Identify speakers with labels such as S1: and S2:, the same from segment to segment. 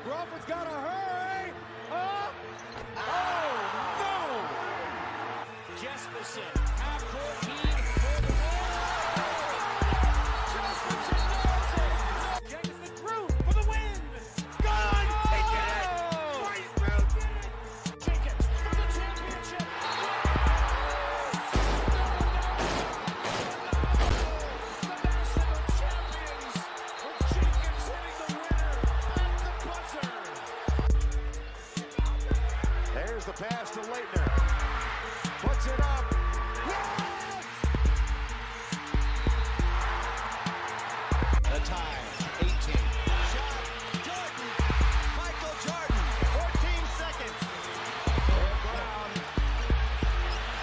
S1: Crawford's got to hurry. Oh, no. Jesperson, half-court lead for the win. Jesperson knows it. Jameson through for the win. Gone. He did it. Bryce Drew did it. Jenkins for the championship. There's the pass to Leitner. Puts it up. Yes! The time, 18. Shot, Jordan. Michael Jordan, 14 seconds. Brown.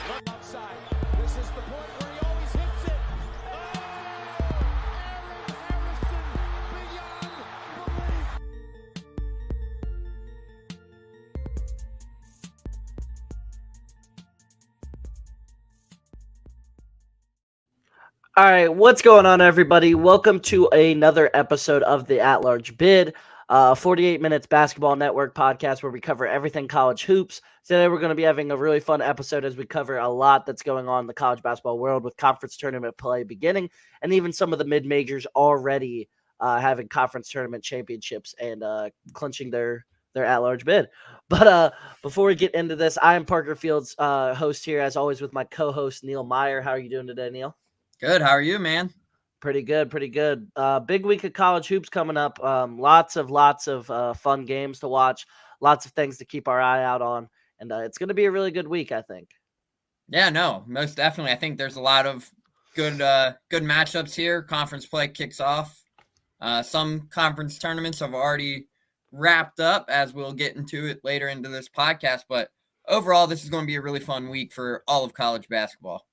S1: Look outside. This is the point where he always hits it. Oh! Aaron Harrison, beyond belief.
S2: All right, what's going on, everybody? Welcome to another episode of the At Large Bid, 48 Minutes Basketball Network podcast where we cover everything college hoops. Today, we're going to be having a really fun episode as we cover a lot that's going on in the college basketball world with conference tournament play beginning and even some of the mid-majors already having conference tournament championships and clinching their at-large bid. But before we get into this, I am Parker Fields, host here, as always, with my co-host, Neil Meyer. How are you doing today, Neil?
S3: Good. How are you, man?
S2: Pretty good. Big week of college hoops coming up. Lots of fun games to watch. Lots of things to keep our eye out on. And it's going to be a really good week, I think.
S3: Yeah, no, most definitely. I think there's a lot of good matchups here. Conference play kicks off. Some conference tournaments have already wrapped up, as we'll get into it later into this podcast. But overall, this is going to be a really fun week for all of college basketball.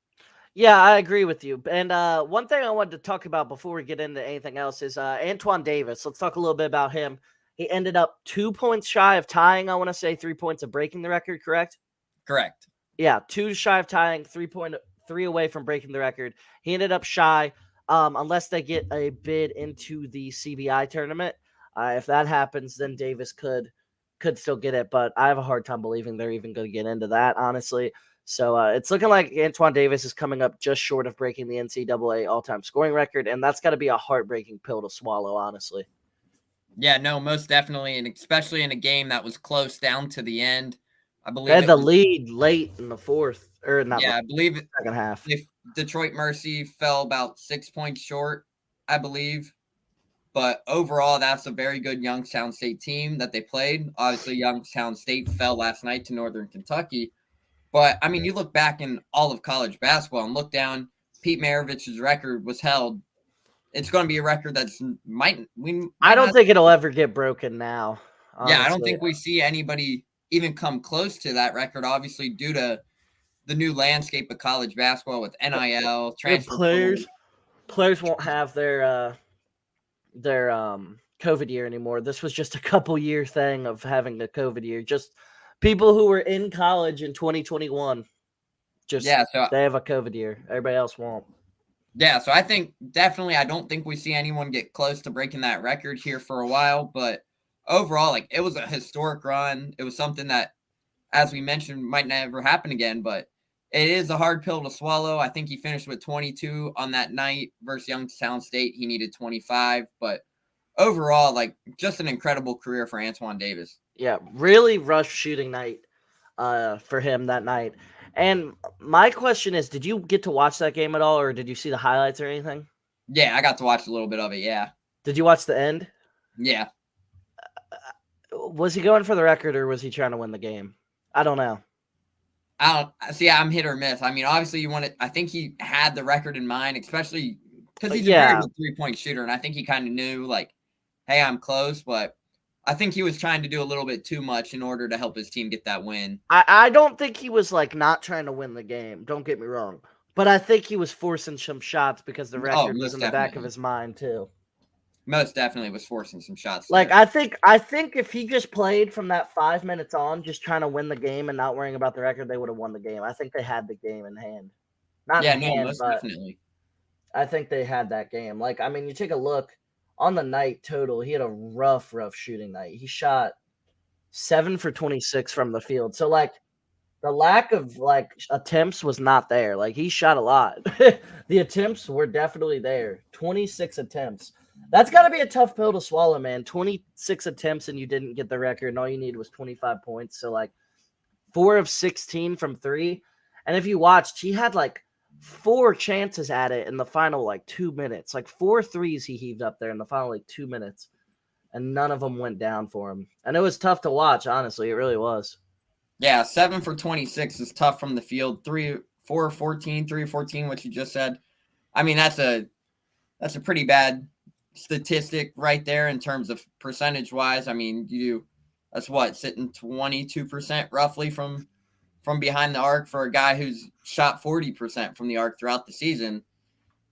S2: Yeah, I agree with you. And one thing I wanted to talk about before we get into anything else is Antoine Davis. Let's talk a little bit about him. He ended up 2 points shy of tying, I want to say 3 points of breaking the record, correct?
S3: Correct.
S2: Yeah, 2 shy of tying, 3 away from breaking the record. He ended up shy unless they get a bid into the CBI tournament. If that happens, then Davis could still get it, but I have a hard time believing they're even going to get into that, honestly. So it's looking like Antoine Davis is coming up just short of breaking the NCAA all-time scoring record, and that's got to be a heartbreaking pill to swallow, honestly.
S3: Yeah, no, most definitely, and especially in a game that was close down to the end. I believe
S2: They had the lead late in the fourth, or not.
S3: Yeah, I believe it,
S2: second half.
S3: If Detroit Mercy fell about 6 points short, I believe. But overall, that's a very good Youngstown State team that they played. Obviously, Youngstown State fell last night to Northern Kentucky. But, I mean, you look back in all of college basketball and look down, Pete Maravich's record was held. It's going to be a record that's
S2: I don't think it'll ever get broken now.
S3: Honestly. Yeah, I don't think we see anybody even come close to that record, obviously, due to the new landscape of college basketball with NIL, transfer
S2: players won't have their COVID year anymore. This was just a couple year thing of having the COVID year. Just people who were in college in 2021, they have a COVID year. Everybody else won't.
S3: Yeah, so I think definitely I don't think we see anyone get close to breaking that record here for a while. But overall, like, it was a historic run. It was something that, as we mentioned, might never happen again. But it is a hard pill to swallow. I think he finished with 22 on that night versus Youngstown State. He needed 25. But overall, like, just an incredible career for Antoine Davis.
S2: Yeah, really rough shooting night for him that night. And my question is, did you get to watch that game at all, or did you see the highlights or anything?
S3: Yeah, I got to watch a little bit of it, yeah.
S2: Did you watch the end?
S3: Yeah.
S2: Was he going for the record, or was he trying to win the game? I don't know.
S3: I'm hit or miss. I mean, obviously I think he had the record in mind, especially because he's a very good 3-point shooter, and I think he kind of knew, like, hey, I'm close, but I think he was trying to do a little bit too much in order to help his team get that win.
S2: I don't think he was, like, not trying to win the game. Don't get me wrong. But I think he was forcing some shots because the record was in the back of his mind, too.
S3: Most definitely was forcing some shots.
S2: Like, there. I think if he just played from that 5 minutes on, just trying to win the game and not worrying about the record, they would have won the game. I think they had the game in hand. Not in hand,
S3: most
S2: but
S3: definitely.
S2: I think they had that game. Like, I mean, you take a look. on the night total, he had a rough shooting night. He shot 7 for 26 from the field. So, like, the lack of, like, attempts was not there. Like, he shot a lot. The attempts were definitely there. 26 attempts. That's got to be a tough pill to swallow, man. 26 attempts and you didn't get the record, and all you need was 25 points. So, like, 4 of 16 from 3. And if you watched, he had, like, 4 chances at it in the final, like, 2 minutes. Like, 4 threes he heaved up there in the final, like, 2 minutes. And none of them went down for him. And it was tough to watch, honestly. It really was.
S3: Yeah, 7 for 26 is tough from the field. 4 of 14, 3 of 14, what you just said. I mean, that's a pretty bad statistic right there in terms of percentage-wise. I mean, that's what, sitting 22% roughly from behind the arc for a guy who's shot 40% from the arc throughout the season.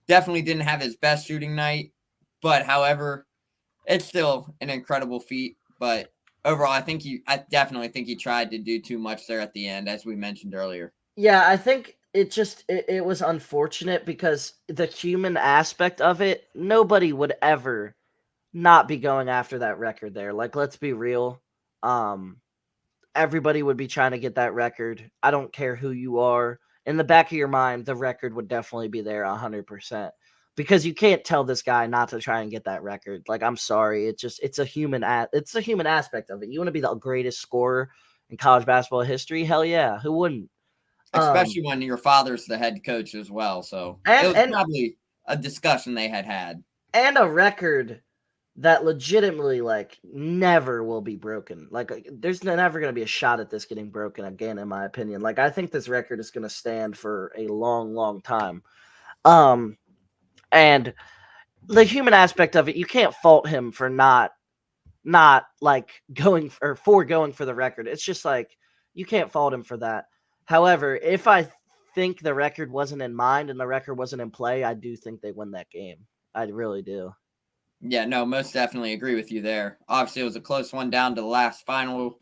S3: Definitely didn't have his best shooting night, but however, it's still an incredible feat. But overall, I definitely think he tried to do too much there at the end, as we mentioned earlier.
S2: Yeah, I think it was unfortunate because the human aspect of it, nobody would ever not be going after that record there. Like, let's be real. Everybody would be trying to get that record. I don't care who you are. In the back of your mind, the record would definitely be there 100%. Because you can't tell this guy not to try and get that record. Like, I'm sorry. It's a human aspect of it. You want to be the greatest scorer in college basketball history? Hell yeah. Who wouldn't?
S3: Especially when your father's the head coach as well. So it was probably a discussion they had.
S2: And a record that legitimately, like, never will be broken. Like, there's never going to be a shot at this getting broken again, in my opinion. Like, I think this record is going to stand for a long, long time. And the human aspect of it, you can't fault him for not like going for the record. It's just like, you can't fault him for that. However, if I think the record wasn't in mind and the record wasn't in play, I do think they win that game. I really do.
S3: Yeah, no, most definitely agree with you there. Obviously, it was a close one down to the last final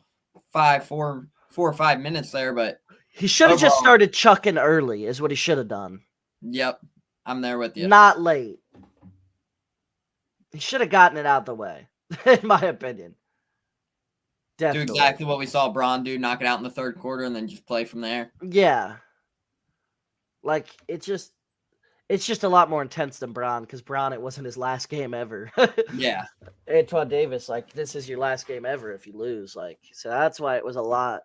S3: 4 or 5 minutes there, but
S2: he should have just started chucking early is what he should have done.
S3: Yep, I'm there with you.
S2: Not late. He should have gotten it out the way, in my opinion. Definitely.
S3: Do exactly what we saw Braun do, knock it out in the third quarter, and then just play from there.
S2: Yeah. Like, it's just a lot more intense than Braun, because Braun, it wasn't his last game ever.
S3: Yeah.
S2: Antoine Davis, like, this is your last game ever if you lose. Like, so that's why it was a lot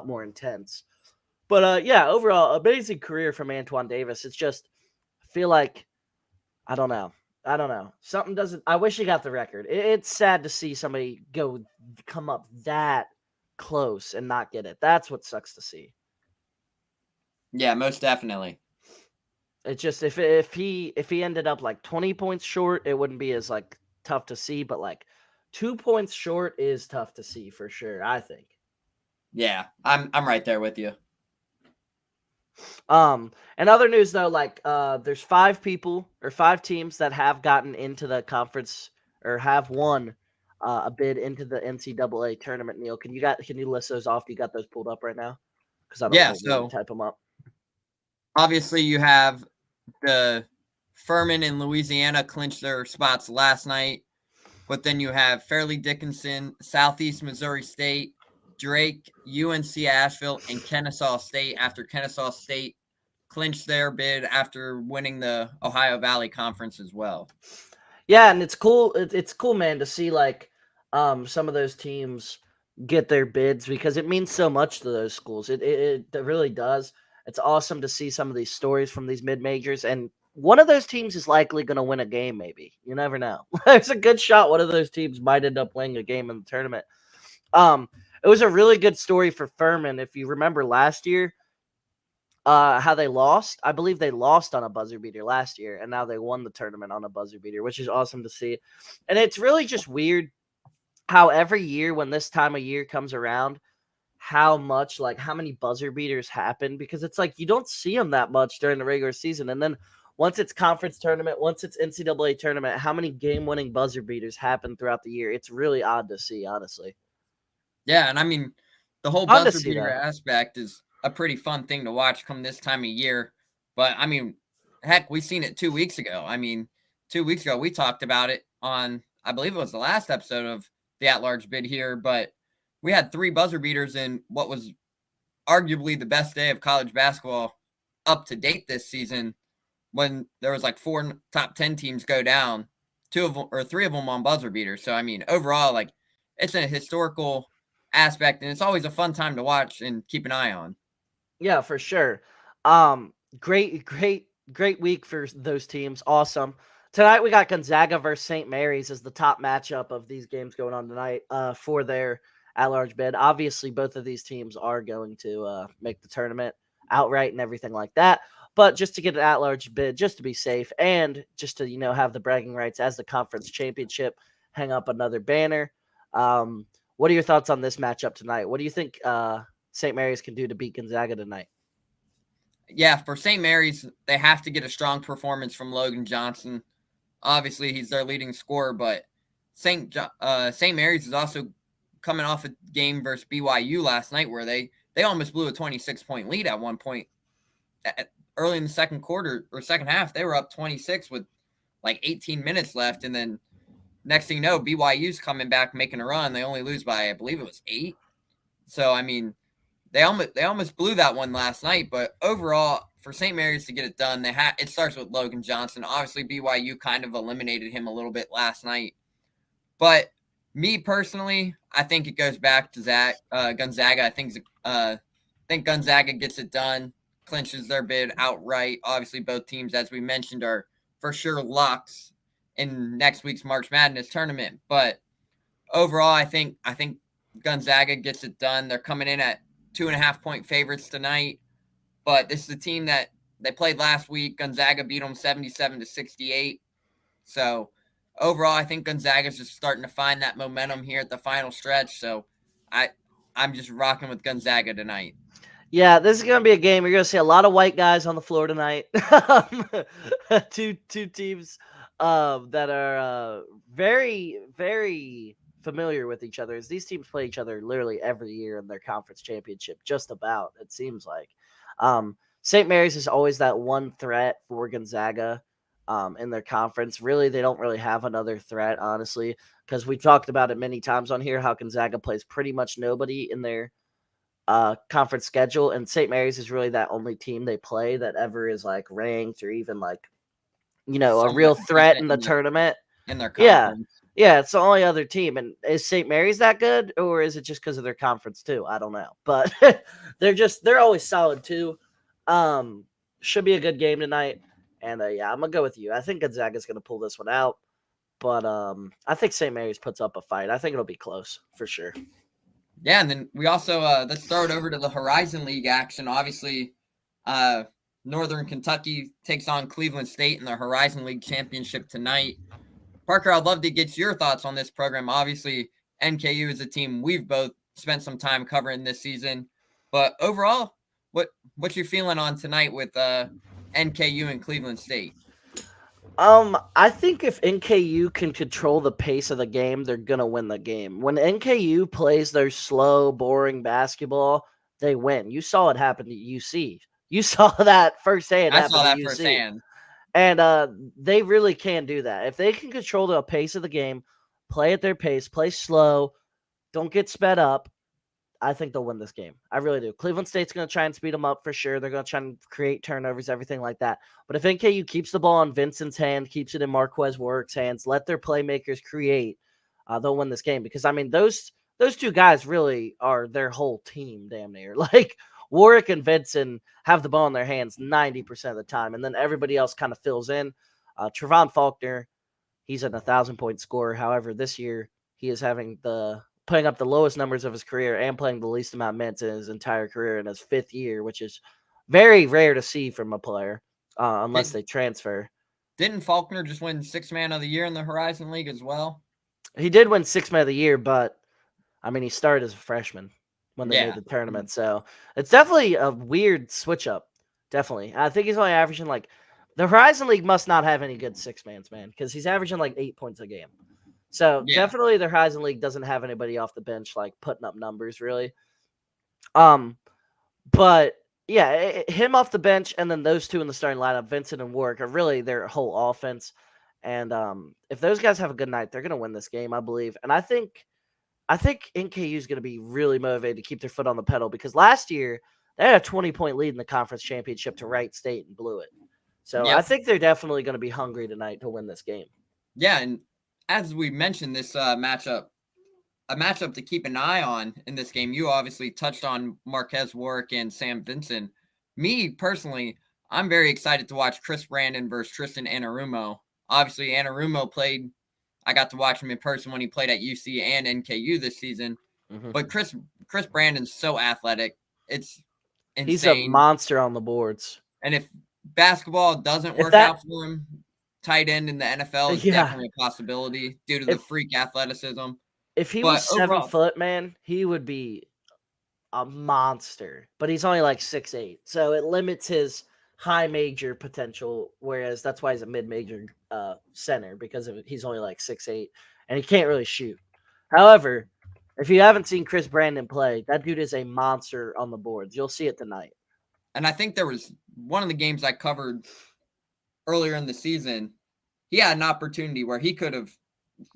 S2: more intense. But yeah, overall, amazing career from Antoine Davis. It's just, I feel like, I don't know. Something doesn't. I wish he got the record. It's sad to see somebody come up that close and not get it. That's what sucks to see.
S3: Yeah, most definitely.
S2: It's just if he ended up like 20 points short, it wouldn't be as like tough to see. But like 2 points short is tough to see for sure, I think.
S3: Yeah, I'm right there with you.
S2: And other news though, like there's 5 teams that have gotten into the conference or have won a bid into the NCAA tournament. Neil, can you list those off? You got those pulled up right now? Because I don't know, type them up.
S3: Obviously, you have the Furman and Louisiana clinch their spots last night, but then you have Fairleigh Dickinson, Southeast Missouri State, Drake, UNC Asheville, and Kennesaw State after Kennesaw State clinched their bid after winning the Ohio Valley Conference as well.
S2: Yeah, and it's cool. It's cool, man, to see like some of those teams get their bids because it means so much to those schools. It really does. It's awesome to see some of these stories from these mid-majors, and one of those teams is likely going to win a game, maybe. You never know. There's a good shot one of those teams might end up winning a game in the tournament. It was a really good story for Furman. If you remember last year, how they lost. I believe they lost on a buzzer beater last year, and now they won the tournament on a buzzer beater, which is awesome to see. And it's really just weird how every year when this time of year comes around, how many buzzer beaters happen, because it's like you don't see them that much during the regular season. And then once it's conference tournament, once it's NCAA tournament, how many game-winning buzzer beaters happen throughout the year. It's really odd to see, honestly.
S3: Yeah, and I mean, the whole buzzer beater aspect is a pretty fun thing to watch come this time of year. But, I mean, heck, we seen it 2 weeks ago. I mean, 2 weeks ago, we talked about it. on, I believe it was the last episode of the at-large bid here, but we had 3 buzzer beaters in what was arguably the best day of college basketball up to date this season, when there was like 4 top 10 teams go down, 2 of them or 3 of them on buzzer beaters. So I mean, overall, like, it's a historical aspect, and it's always a fun time to watch and keep an eye on.
S2: Yeah, for sure. Great week for those teams. Awesome. Tonight we got Gonzaga versus St. Mary's as the top matchup of these games going on tonight for their at-large bid. Obviously, both of these teams are going to make the tournament outright and everything like that. But just to get an at-large bid, just to be safe, and just to have the bragging rights as the conference championship, hang up another banner. What are your thoughts on this matchup tonight? What do you think St. Mary's can do to beat Gonzaga tonight?
S3: Yeah, for St. Mary's, they have to get a strong performance from Logan Johnson. Obviously, he's their leading scorer, but St. Mary's is also coming off a game versus BYU last night where they almost blew a 26-point lead at one point. Early in the second quarter or second half, they were up 26 with like 18 minutes left, and then next thing you know, BYU's coming back making a run. They only lose by, I believe it was 8. So I mean, they almost blew that one last night, but overall, for St. Mary's to get it done, it starts with Logan Johnson. Obviously, BYU kind of eliminated him a little bit last night, but me personally, I think it goes back to Gonzaga. I think Gonzaga gets it done, clinches their bid outright. Obviously, both teams, as we mentioned, are for sure locks in next week's March Madness tournament. But overall, I think Gonzaga gets it done. They're coming in at 2.5-point favorites tonight, but this is a team that they played last week. Gonzaga beat them 77-68. So overall, I think Gonzaga's just starting to find that momentum here at the final stretch. So I'm just rocking with Gonzaga tonight.
S2: Yeah, this is going to be a game. You're going to see a lot of white guys on the floor tonight. Two teams that are very, very familiar with each other, as these teams play each other literally every year in their conference championship, just about, it seems like. St. Mary's is always that one threat for Gonzaga in their conference. Really, they don't really have another threat, honestly, because we've talked about it many times on here, how Gonzaga plays pretty much nobody in their conference schedule, and St. Mary's is really that only team they play that ever is like ranked or even like a real threat in the tournament.
S3: In their conference.
S2: Yeah, it's the only other team. And is St. Mary's that good, or is it just because of their conference too? I don't know, but they're always solid too. Should be a good game tonight, and yeah, I'm gonna go with you. I think Gonzaga's gonna pull this one out, but I think St. Mary's puts up a fight. I think it'll be close for sure.
S3: Yeah, and then we also let's throw it over to the Horizon League action. Obviously, Northern Kentucky takes on Cleveland State in the Horizon League championship tonight. Parker, I'd love to get your thoughts on this program. Obviously, NKU is a team we've both spent some time covering this season, but overall, what's your feeling on tonight with NKU and Cleveland State?
S2: I think if NKU can control the pace of the game, they're going to win the game. When NKU plays their slow, boring basketball, they win. You saw it happen to UC. You saw that firsthand.
S3: I saw that firsthand.
S2: And they really can do that. If they can control the pace of the game, play at their pace, play slow, don't get sped up, I think they'll win this game. I really do. Cleveland State's going to try and speed them up for sure. They're going to try and create turnovers, everything like that. But if NKU keeps the ball in Vincent's hand, keeps it in Marquez Work's hands, let their playmakers create, they'll win this game. Because, I mean, those two guys really are their whole team, damn near. Like, Warwick and Vincent have the ball in their hands 90% of the time, and then everybody else kind of fills in. Trevon Faulkner, he's an 1,000-point scorer. However, this year he is putting up the lowest numbers of his career and playing the least amount of minutes in his entire career in his 5th year, which is very rare to see from a player unless they transfer.
S3: Didn't Faulkner just win 6th Man of the Year in the Horizon League as well?
S2: He did win 6th Man of the Year, but, I mean, he started as a freshman when they made the tournament. So it's definitely a weird switch up. Definitely. I think he's only averaging the Horizon League must not have any good 6-mans, man, because he's averaging 8 points a game. So definitely the Horizon League doesn't have anybody off the bench putting up numbers really. But yeah, him off the bench and then those two in the starting lineup, Vincent and Warwick, are really their whole offense. And if those guys have a good night, they're going to win this game, I believe. And I think NKU is going to be really motivated to keep their foot on the pedal because last year they had a 20-point lead in the conference championship to Wright State and blew it. So I
S3: Yep.
S2: think they're definitely going to be hungry tonight to win this game.
S3: Yeah, and as we mentioned, this matchup, a matchup to keep an eye on in this game. You obviously touched on Marquez Warwick and Sam Vincent. Me personally, I'm very excited to watch Chris Brandon versus Tristan Anarumo. Obviously, Anarumo played. I got to watch him in person when he played at UC and NKU this season.
S2: Mm-hmm.
S3: But Chris Brandon's so athletic. It's insane.
S2: He's a monster on the boards.
S3: And if basketball doesn't work out for him, tight end in the NFL is definitely a possibility due to the freak athleticism.
S2: If he was 7 foot, man, he would be a monster. But he's only like 6'8", so it limits his high major potential. Whereas that's why he's a mid major center because he's only like 6'8", and he can't really shoot. However, if you haven't seen Chris Brandon play, that dude is a monster on the boards. You'll see it tonight.
S3: And I think there was one of the games I covered earlier in the season. He had an opportunity where he could have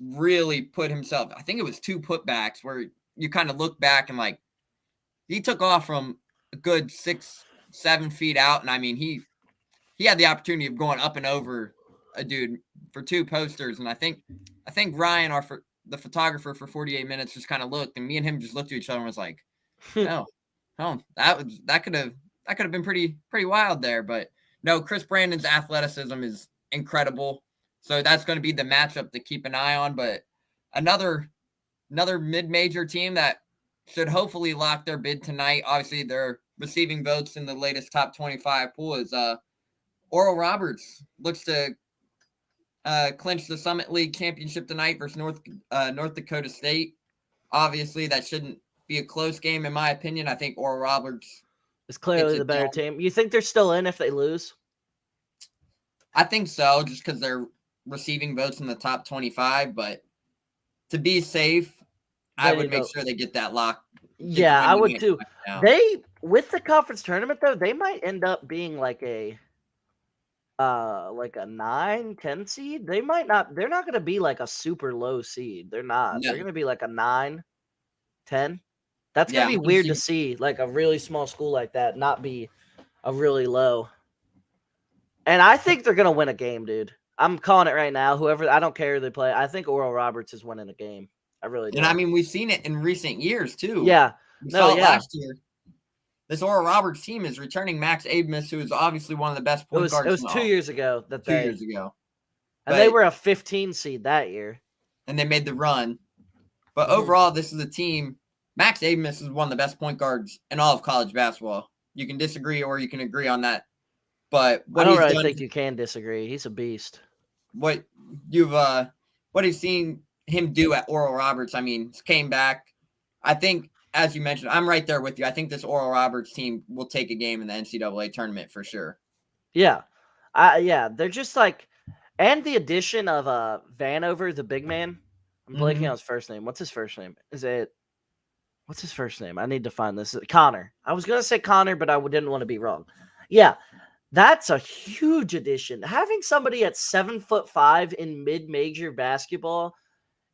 S3: really put himself. I think it was 2 putbacks where you kind of look back and like he took off from a good 6-7 feet out, and I mean he had the opportunity of going up and over a dude for 2 posters, and I think Ryan, the photographer for 48 Minutes, just kind of looked, and me and him just looked at each other and was like, "Oh, that could have been pretty wild there." But no, Chris Brandon's athleticism is incredible. So that's going to be the matchup to keep an eye on. But another mid-major team that should hopefully lock their bid tonight. Obviously, they're receiving votes in the latest top 25 pool. Is Oral Roberts looks to clinch the Summit League championship tonight versus North Dakota State. Obviously, that shouldn't be a close game in my opinion. I think Oral Roberts
S2: is clearly the better team. You think they're still in if they lose?
S3: I think so, just because they're receiving votes in the top 25, but to be safe, I would make sure they get that lock.
S2: Yeah, I would too. They, with the conference tournament though, they might end up being like a 9-10 seed. They're not going to be like a super low seed. They're not. No. They're going to be like a 9-10. That's going to be weird to see, like a really small school like that not be a really low. And I think they're going to win a game, dude. I'm calling it right now. Whoever, I don't care who they play. I think Oral Roberts is winning a game. I really do.
S3: And I mean, we've seen it in recent years too.
S2: Yeah.
S3: We saw it last year. This Oral Roberts team is returning Max Abmas, who is obviously one of the best point guards.
S2: It was 2 years ago.
S3: And
S2: they were a 15 seed that year.
S3: And they made the run. But overall, this is a team. Max Abmas is one of the best point guards in all of college basketball. You can disagree or you can agree on that. But
S2: I don't really think you can disagree. He's a beast.
S3: What you've seen him do at Oral Roberts, I mean, came back. I think, as you mentioned, I'm right there with you. I think this Oral Roberts team will take a game in the NCAA tournament for sure.
S2: Yeah. They're just like, and the addition of Vanover, the big man. I'm blanking on his first name. What's his first name? What's his first name? I need to find this. Connor. I was going to say Connor, but I didn't want to be wrong. Yeah. That's a huge addition. Having somebody at 7'5" in mid-major basketball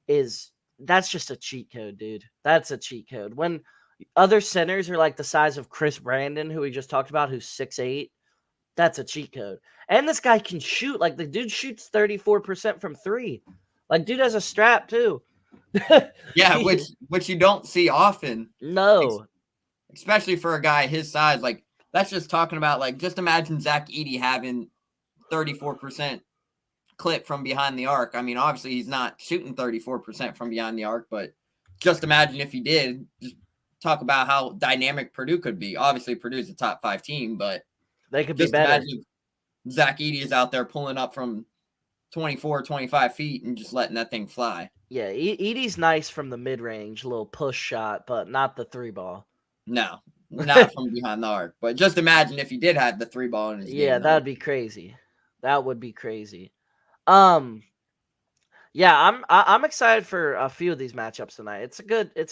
S2: that's just a cheat code, dude. That's a cheat code. When other centers are like the size of Chris Brandon, who we just talked about, who's 6'8", that's a cheat code. And this guy can shoot. Like, the dude shoots 34% from 3. Like, dude has a strap too.
S3: Yeah, which you don't see often.
S2: No.
S3: Especially for a guy his size. Like, that's just talking about, like, just imagine Zach Edey having 34% clip from behind the arc. I mean, obviously he's not shooting 34% from behind the arc, but just imagine if he did. Just talk about how dynamic Purdue could be. Obviously, Purdue's a top 5 team, but
S2: they could be better.
S3: Imagine Zach Edey is out there pulling up from 24, 25 feet and just letting that thing fly.
S2: Yeah, Edey's nice from the mid-range, little push shot, but not the 3-ball.
S3: No. Not from behind the arc, but just imagine if he did have the 3-ball in his game.
S2: Yeah, that'd be crazy. That would be crazy. I'm excited for a few of these matchups tonight. It's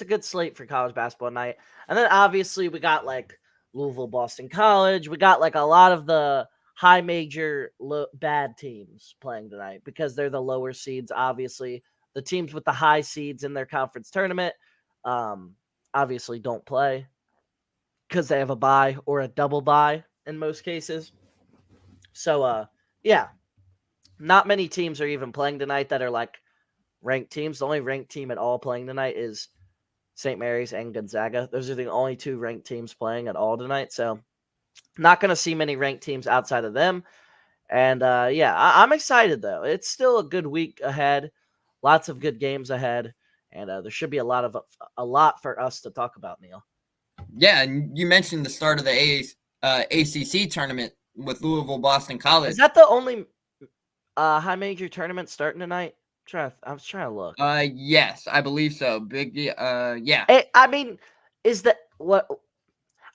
S2: a good slate for college basketball night. And then obviously we got like Louisville, Boston College. We got like a lot of the high major bad teams playing tonight because they're the lower seeds. Obviously, the teams with the high seeds in their conference tournament obviously don't play because they have a bye or a double bye in most cases. So, yeah, not many teams are even playing tonight that are like ranked teams. The only ranked team at all playing tonight is St. Mary's and Gonzaga. Those are the only two ranked teams playing at all tonight. So, not going to see many ranked teams outside of them. And yeah, I'm excited though. It's still a good week ahead, lots of good games ahead, and there should be a lot for us to talk about, Neil.
S3: Yeah, and you mentioned the start of the ACC tournament with Louisville Boston College.
S2: Is that the only high major tournament starting tonight? I was trying to look.
S3: Yes, I believe so. Yeah.
S2: I mean, is that what?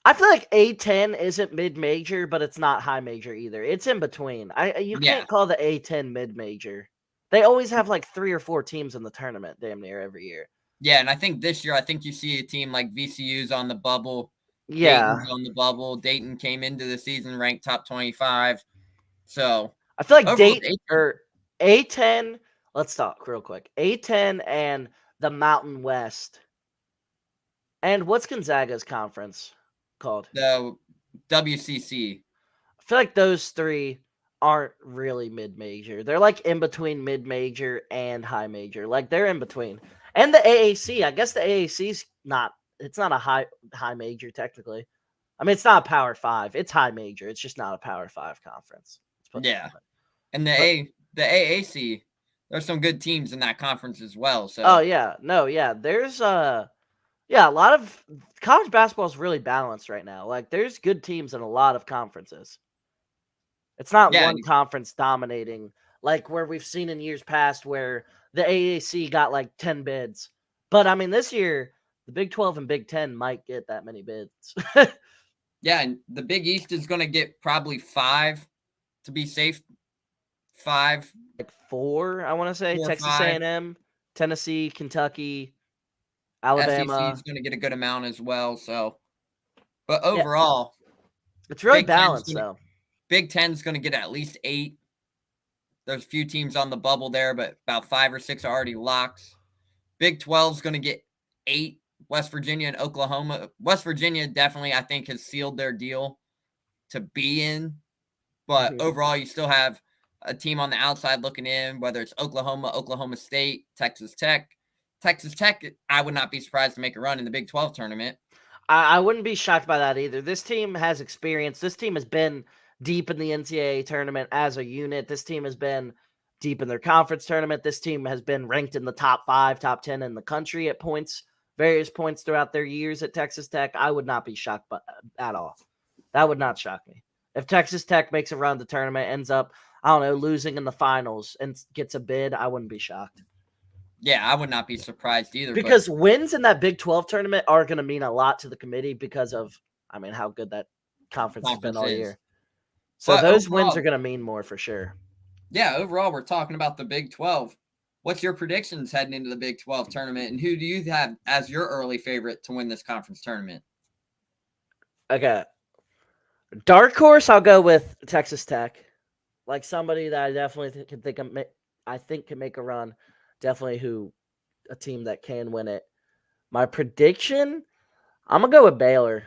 S2: I feel like A10 isn't mid-major, but it's not high major either. It's in between. You can't call the A10 mid-major. They always have like 3 or 4 teams in the tournament damn near every year.
S3: Yeah, and I think this year, you see a team like VCU's on the bubble.
S2: Yeah.
S3: Dayton's on the bubble. Dayton came into the season ranked top 25. So
S2: I feel like Dayton or A10, let's talk real quick. A10 and the Mountain West. And what's Gonzaga's conference called?
S3: The WCC.
S2: I feel like those 3 aren't really mid-major. They're like in between mid-major and high major. Like they're in between. And the AAC, I guess the AAC's it's not a high major technically. I mean, it's not a Power 5. It's high major. It's just not a Power 5 conference.
S3: Yeah. And the AAC, there's some good teams in that conference as well. So
S2: Oh yeah. No, yeah. There's a lot of college basketball is really balanced right now. Like there's good teams in a lot of conferences. It's not one conference dominating like where we've seen in years past where the AAC got like 10 bids. But I mean, this year the Big 12 and Big 10 might get that many bids.
S3: Yeah, and the Big East is going to get probably 5 to be safe. 5,
S2: like 4, I want to say.
S3: 4
S2: Texas
S3: 5.
S2: A&M, Tennessee, Kentucky, Alabama.
S3: SEC is going to get a good amount as well. So, but overall,
S2: it's really balanced though.
S3: Big 10 is going to get at least 8. There's a few teams on the bubble there, but about 5 or 6 are already locks. Big 12 is going to get 8. West Virginia and Oklahoma. West Virginia definitely, I think, has sealed their deal to be in. But overall, you still have a team on the outside looking in, whether it's Oklahoma, Oklahoma State, Texas Tech. Texas Tech, I would not be surprised to make a run in the Big 12 tournament.
S2: I wouldn't be shocked by that either. This team has experience. This team has been deep in the NCAA tournament as a unit. This team has been deep in their conference tournament. This team has been ranked in the top 5, top 10 in the country at various points throughout their years at Texas Tech. I would not be shocked at all. That would not shock me. If Texas Tech makes a run to the tournament, ends up, I don't know, losing in the finals and gets a bid, I wouldn't be shocked.
S3: Yeah, I would not be surprised either.
S2: Because wins in that Big 12 tournament are going to mean a lot to the committee because of, I mean, how good that conference has been all year. So those wins are going to mean more for sure.
S3: Yeah, overall, we're talking about the Big 12. What's your predictions heading into the Big 12 tournament, and who do you have as your early favorite to win this conference tournament?
S2: Okay. Dark horse, I'll go with Texas Tech. Like somebody that I definitely can make a run. Definitely a team that can win it. My prediction, I'm going to go with Baylor.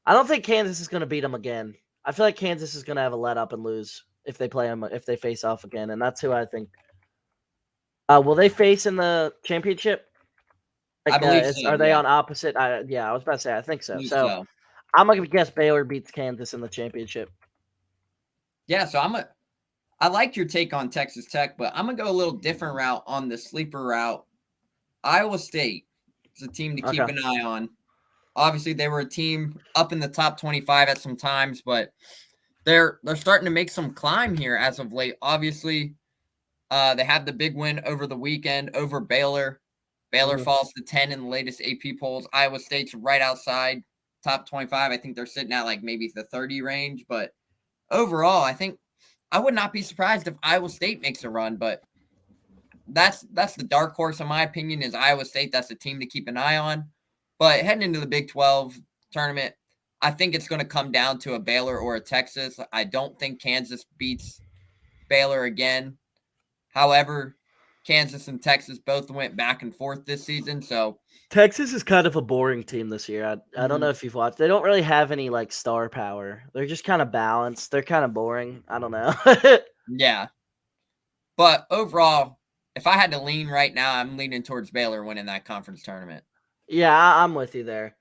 S2: I don't think Kansas is going to beat them again. I feel like Kansas is going to have a let up and lose if they face off again, and that's who I think. Will they face in the championship? Like,
S3: I believe so.
S2: Are they on opposite? I was about to say, I think so. So I'm going to guess Baylor beats Kansas in the championship.
S3: Yeah, so I like your take on Texas Tech, but I'm going to go a little different route on the sleeper route. Iowa State is a team to keep an eye on. Obviously, they were a team up in the top 25 at some times, but they're starting to make some climb here as of late. Obviously, they had the big win over the weekend over Baylor. Baylor falls to 10 in the latest AP polls. Iowa State's right outside top 25. I think they're sitting at like maybe the 30 range. But overall, I think I would not be surprised if Iowa State makes a run. But that's the dark horse, in my opinion, is Iowa State. That's the team to keep an eye on. But heading into the Big 12 tournament, I think it's going to come down to a Baylor or a Texas. I don't think Kansas beats Baylor again. However, Kansas and Texas both went back and forth this season, so
S2: Texas is kind of a boring team this year. I don't know if you've watched. They don't really have any like star power. They're just kind of balanced. They're kind of boring. I don't know.
S3: yeah. But overall, if I had to lean right now, I'm leaning towards Baylor winning that conference tournament.
S2: Yeah, I'm with you there.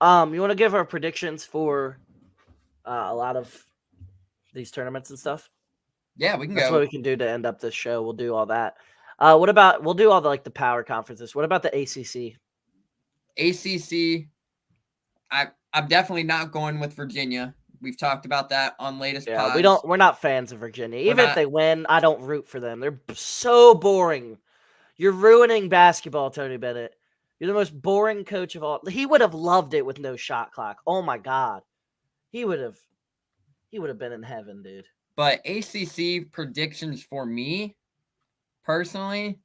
S2: You want to give our predictions for a lot of these tournaments and stuff?
S3: Yeah, we can
S2: That's
S3: go.
S2: what we can do to end up this show. We'll do all that. What about we'll do all the power conferences. What about the ACC?
S3: ACC, I'm definitely not going with Virginia. We've talked about that on latest
S2: Yeah,
S3: pods.
S2: we're not fans of Virginia.
S3: We're
S2: Even if
S3: not-
S2: they win, I don't root for them. They're so boring. You're ruining basketball, Tony Bennett. You're the most boring coach of all. He would have loved it with no shot clock. Oh my God. He would have been in heaven, dude.
S3: But ACC predictions for me, personally,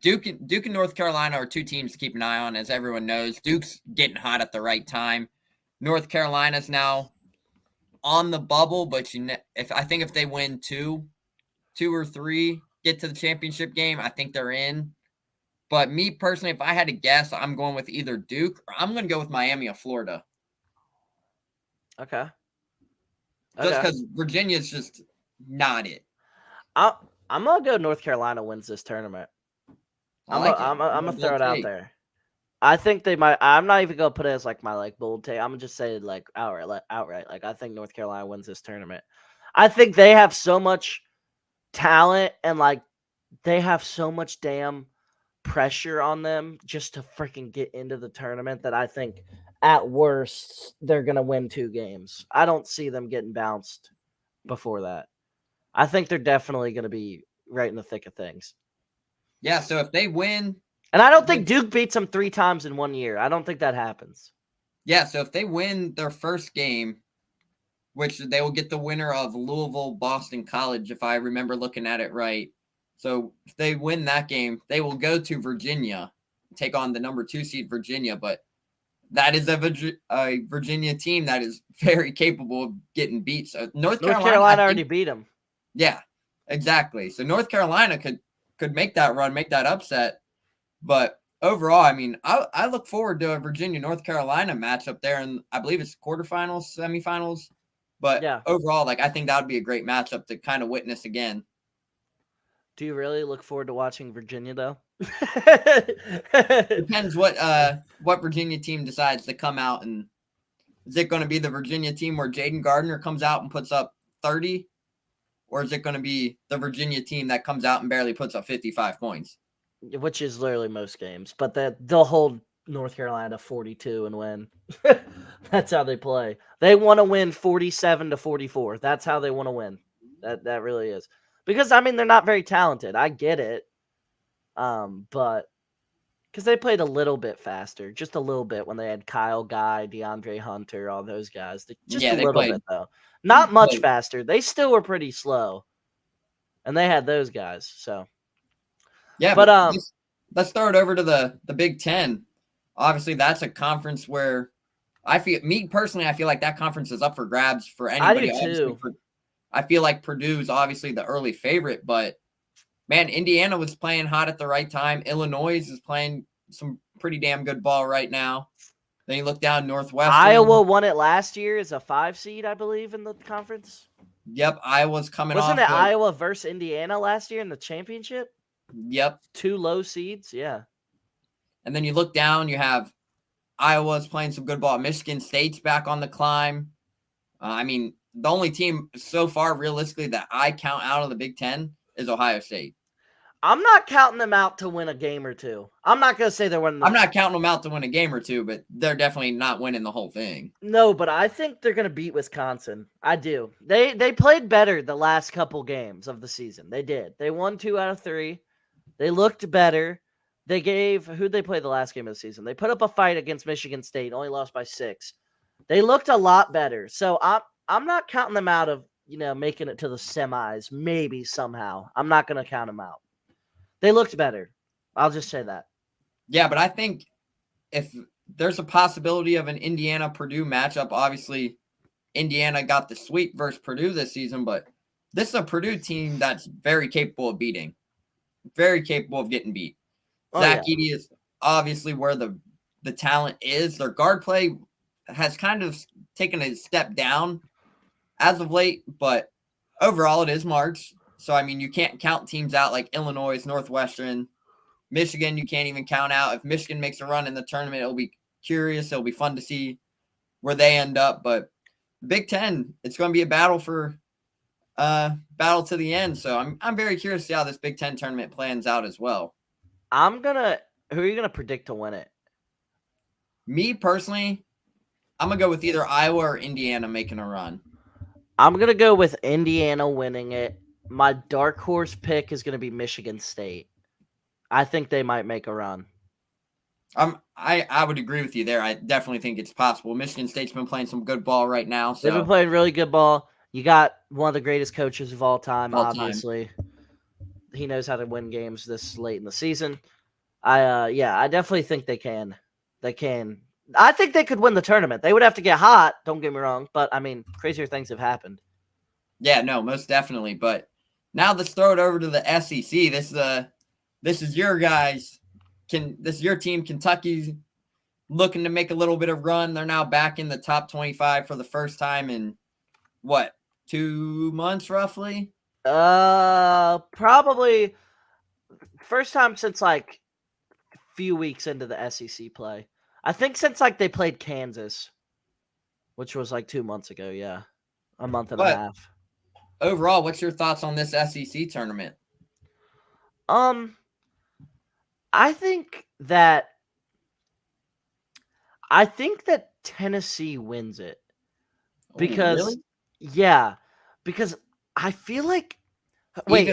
S3: Duke and North Carolina are two teams to keep an eye on, as everyone knows. Duke's getting hot at the right time. North Carolina's now on the bubble, but if they win two or three, get to the championship game, I think they're in. But me personally, if I had to guess, I'm going with either Duke or I'm going to go with Miami of Florida.
S2: Okay.
S3: Just because Virginia's just not it.
S2: I'm gonna go North Carolina wins this tournament. I'm gonna throw it out there. I think they might. I'm not even gonna put it as like my bold take. I'm gonna just say outright. Like I think North Carolina wins this tournament. I think they have so much talent and they have so much damn pressure on them just to freaking get into the tournament that I think at worst they're gonna win 2 games. I don't see them getting bounced before that. I think they're definitely gonna be right in the thick of things.
S3: Yeah, so if they win,
S2: and I don't think Duke beats them 3 times in 1 year. I don't think that happens.
S3: Yeah, so if they win their first game, which they will get the winner of Louisville, Boston College, if I remember looking at it right. So if they win that game, they will go to Virginia, take on the number 2 seed Virginia. But that is a Virginia team that is very capable of getting beat. So North Carolina
S2: already beat them.
S3: Yeah, exactly. So North Carolina could make that run, make that upset. But overall, I mean, I look forward to a Virginia-North Carolina matchup there, and I believe it's quarterfinals, semifinals. But overall, I think that would be a great matchup to kind of witness again.
S2: Do you really look forward to watching Virginia, though?
S3: Depends what Virginia team decides to come out. And is it going to be the Virginia team where Jaden Gardner comes out and puts up 30? Or is it going to be the Virginia team that comes out and barely puts up 55 points?
S2: Which is literally most games. But they'll hold North Carolina 42 and win. That's how they play. They want to win 47-44. That's how they want to win. That really is. Because, I mean, they're not very talented. I get it. But because they played a little bit faster. Just a little bit when they had Kyle Guy, DeAndre Hunter, all those guys. Just a little bit, though. Not much faster. They still were pretty slow. And they had those guys, so.
S3: Yeah, but let's throw it over to the Big Ten. Obviously, that's a conference where I feel like that conference is up for grabs for anybody.
S2: I do too.
S3: I feel like Purdue's obviously the early favorite, but man, Indiana was playing hot at the right time. Illinois is playing some pretty damn good ball right now. Then you look down Northwestern.
S2: Iowa won it last year as a 5 seed, I believe, in the conference.
S3: Yep, Iowa's coming off.
S2: Wasn't it Iowa versus Indiana last year in the championship?
S3: Yep.
S2: 2 low seeds, yeah.
S3: And then you look down, you have Iowa's playing some good ball. Michigan State's back on the climb. I mean, the only team so far, realistically, that I count out of the Big Ten is Ohio State.
S2: I'm not counting them out to win a game or two. I'm not going to say they're winning.
S3: I'm not counting them out to win a game or two, but they're definitely not winning the whole thing.
S2: No, but I think they're going to beat Wisconsin. I do. They played better the last couple games of the season. They did. They won 2 out of 3. They looked better. They gave – who'd they play the last game of the season? They put up a fight against Michigan State, only lost by 6. They looked a lot better. So I'm not counting them out of, making it to the semis, maybe somehow. I'm not going to count them out. They looked better. I'll just say that.
S3: Yeah, but I think if there's a possibility of an Indiana-Purdue matchup. Obviously, Indiana got the sweep versus Purdue this season, but this is a Purdue team that's very capable of beating, very capable of getting beat. Zach Edey is obviously where the talent is. Their guard play has kind of taken a step down as of late, but overall it is March. So, I mean, you can't count teams out like Illinois, Northwestern, Michigan. You can't even count out. If Michigan makes a run in the tournament, it'll be curious. It'll be fun to see where they end up. But Big Ten, it's going to be a battle for battle to the end. So I'm very curious to see how this Big Ten tournament plans out as well.
S2: Who are you gonna predict to win it?
S3: Me personally, I'm gonna go with either Iowa or Indiana making a run.
S2: I'm gonna go with Indiana winning it. My dark horse pick is gonna be Michigan State. I think they might make a run.
S3: I would agree with you there. I definitely think it's possible. Michigan State's been playing some good ball right now. So
S2: they've been playing really good ball. You got one of the greatest coaches of all time, obviously. He knows how to win games this late in the season. I definitely think they can. They can. I think they could win the tournament. They would have to get hot, don't get me wrong, but I mean, crazier things have happened.
S3: Yeah, no, most definitely. But now let's throw it over to the SEC. This is your guys. This is your team. Kentucky's looking to make a little bit of run. They're now back in the top 25 for the first time in what, 2 months roughly?
S2: Probably first time since like a few weeks into the SEC play. I think since like they played Kansas, which was like 2 months ago. Yeah, a month and a half.
S3: Overall, what's your thoughts on this SEC tournament?
S2: I think that Tennessee wins it because because I feel like I need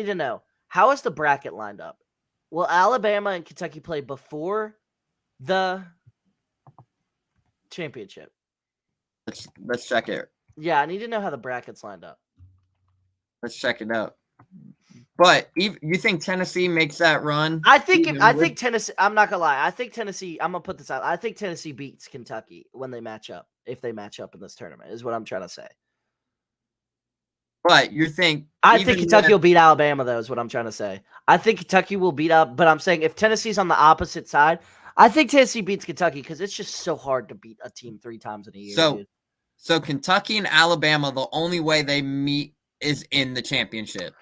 S2: to know how is the bracket lined up? Will Alabama and Kentucky play before the championship?
S3: Let's check it.
S2: Yeah, I need to know how the bracket's lined up.
S3: Let's check it out. But you think Tennessee makes that run?
S2: I think Tennessee. I'm not gonna lie. I think Tennessee. I'm gonna put this out. I think Tennessee beats Kentucky when they match up. If they match up in this tournament, is what I'm trying to say.
S3: But you think?
S2: I think Kentucky will beat Alabama, though. Is what I'm trying to say. I think Kentucky will beat up. But I'm saying if Tennessee's on the opposite side, I think Tennessee beats Kentucky because it's just so hard to beat a team 3 times in a year.
S3: So Kentucky and Alabama, the only way they meet is in the championship.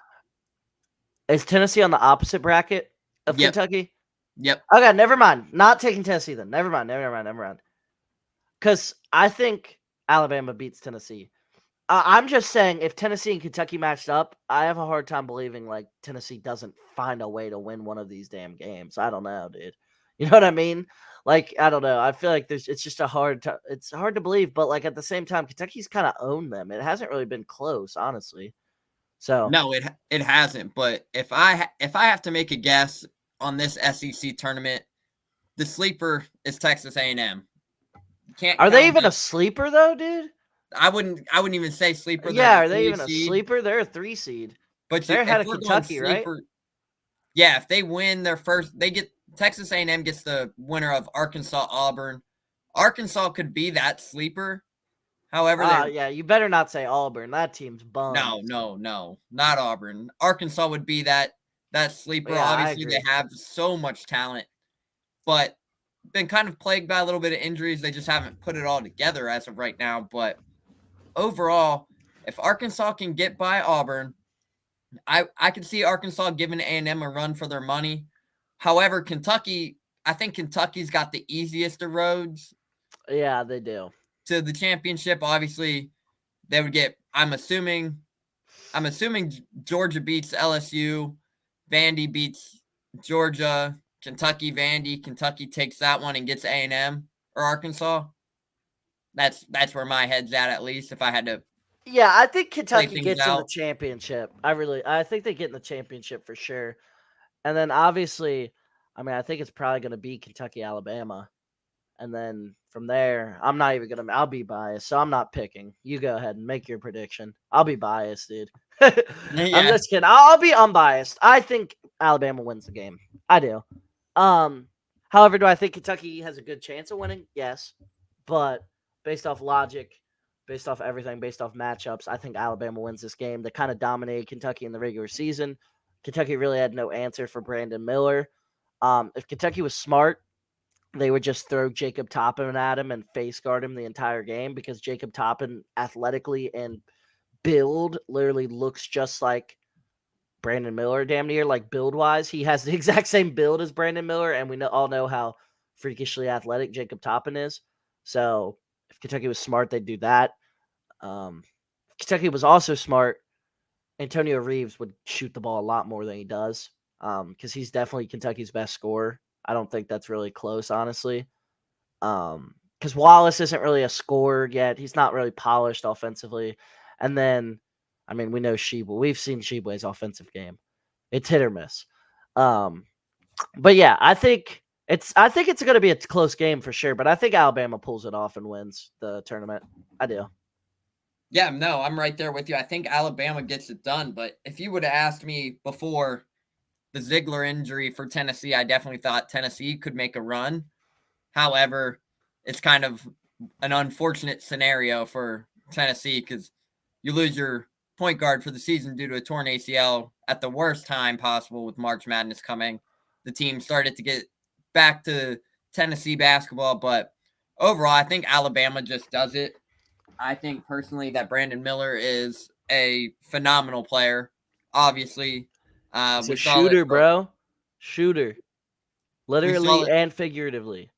S2: Is Tennessee on the opposite bracket of Kentucky?
S3: Yep.
S2: Okay, never mind. Not taking Tennessee then. Never mind. Because I think Alabama beats Tennessee. I'm just saying if Tennessee and Kentucky matched up, I have a hard time believing like Tennessee doesn't find a way to win one of these damn games. I don't know, dude. You know what I mean? Like, I don't know. I feel like it's just it's hard to believe, but like at the same time, Kentucky's kind of owned them. It hasn't really been close, honestly. So
S3: no, it hasn't. But if I have to make a guess on this SEC tournament, the sleeper is Texas A&M.
S2: Are they even a sleeper though, dude?
S3: I wouldn't even say sleeper.
S2: Yeah, are they even a sleeper? They're a 3 seed.
S3: But
S2: they're ahead of Kentucky, right?
S3: Yeah, if they win their first, Texas A&M gets the winner of Arkansas Auburn. Arkansas could be that sleeper. However,
S2: you better not say Auburn. That team's bummed.
S3: No, not Auburn. Arkansas would be that sleeper. Yeah, obviously, they have so much talent, but been kind of plagued by a little bit of injuries. They just haven't put it all together as of right now. But overall, if Arkansas can get by Auburn, I could see Arkansas giving A&M a run for their money. However, Kentucky, I think Kentucky's got the easiest of roads.
S2: Yeah, they do.
S3: To the championship, obviously, they would get. I'm assuming Georgia beats LSU, Vandy beats Georgia, Kentucky Vandy. Kentucky takes that one and gets A&M or Arkansas. That's where my head's at least. If I had to,
S2: yeah, I think Kentucky gets in the championship. I think they get in the championship for sure. And then obviously, I mean, I think it's probably going to be Kentucky Alabama. And then from there, I'll be biased. So I'm not picking. You go ahead and make your prediction. I'll be biased, dude. I'm just kidding. I'll be unbiased. I think Alabama wins the game. I do. However, do I think Kentucky has a good chance of winning? Yes, but based off logic, based off everything, based off matchups, I think Alabama wins this game. They kind of dominated Kentucky in the regular season. Kentucky really had no answer for Brandon Miller. If Kentucky was smart, they would just throw Jacob Toppin at him and face guard him the entire game because Jacob Toppin athletically and build literally looks just like Brandon Miller, damn near, like build wise. He has the exact same build as Brandon Miller, and we all know how freakishly athletic Jacob Toppin is. So if Kentucky was smart, they'd do that. If Kentucky was also smart, Antonio Reeves would shoot the ball a lot more than he does because he's definitely Kentucky's best scorer. I don't think that's really close, honestly. Because Wallace isn't really a scorer yet. He's not really polished offensively. And then, I mean, we know Sheba. We've seen Sheba's offensive game. It's hit or miss. But yeah, I think it's going to be a close game for sure. But I think Alabama pulls it off and wins the tournament. I do.
S3: Yeah, no, I'm right there with you. I think Alabama gets it done. But if you would have asked me before the Ziegler injury for Tennessee, I definitely thought Tennessee could make a run. However, it's kind of an unfortunate scenario for Tennessee because you lose your point guard for the season due to a torn ACL at the worst time possible with March Madness coming. The team started to get back to Tennessee basketball, but overall, I think Alabama just does it. I think personally that Brandon Miller is a phenomenal player. Obviously,
S2: He's a shooter, bro. Shooter. Literally and figuratively.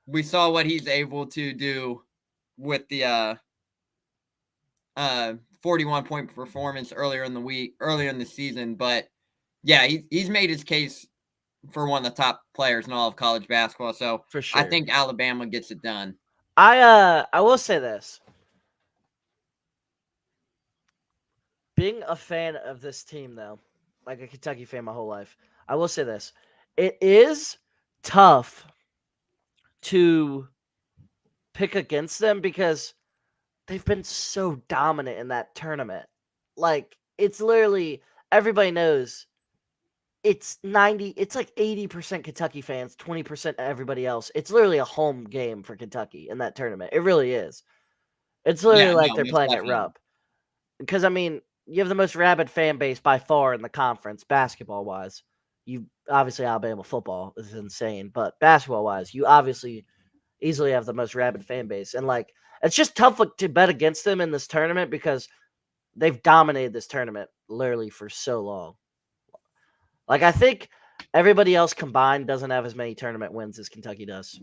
S3: We saw what he's able to do with the 41-point performance earlier in the season. But yeah, he's made his case for one of the top players in all of college basketball. So
S2: for sure.
S3: I think Alabama gets it done.
S2: I will say this. Being a fan of this team, though, like a Kentucky fan my whole life, I will say this. It is tough to pick against them because they've been so dominant in that tournament. Like, it's literally, everybody knows it's like 80% Kentucky fans, 20% everybody else. It's literally a home game for Kentucky in that tournament. It really is. It's literally they're playing at Rupp. Because, I mean, you have the most rabid fan base by far in the conference, basketball-wise. You obviously Alabama football is insane, but basketball-wise, you obviously easily have the most rabid fan base. And, like, it's just tough to bet against them in this tournament because they've dominated this tournament literally for so long. Like, I think everybody else combined doesn't have as many tournament wins as Kentucky does.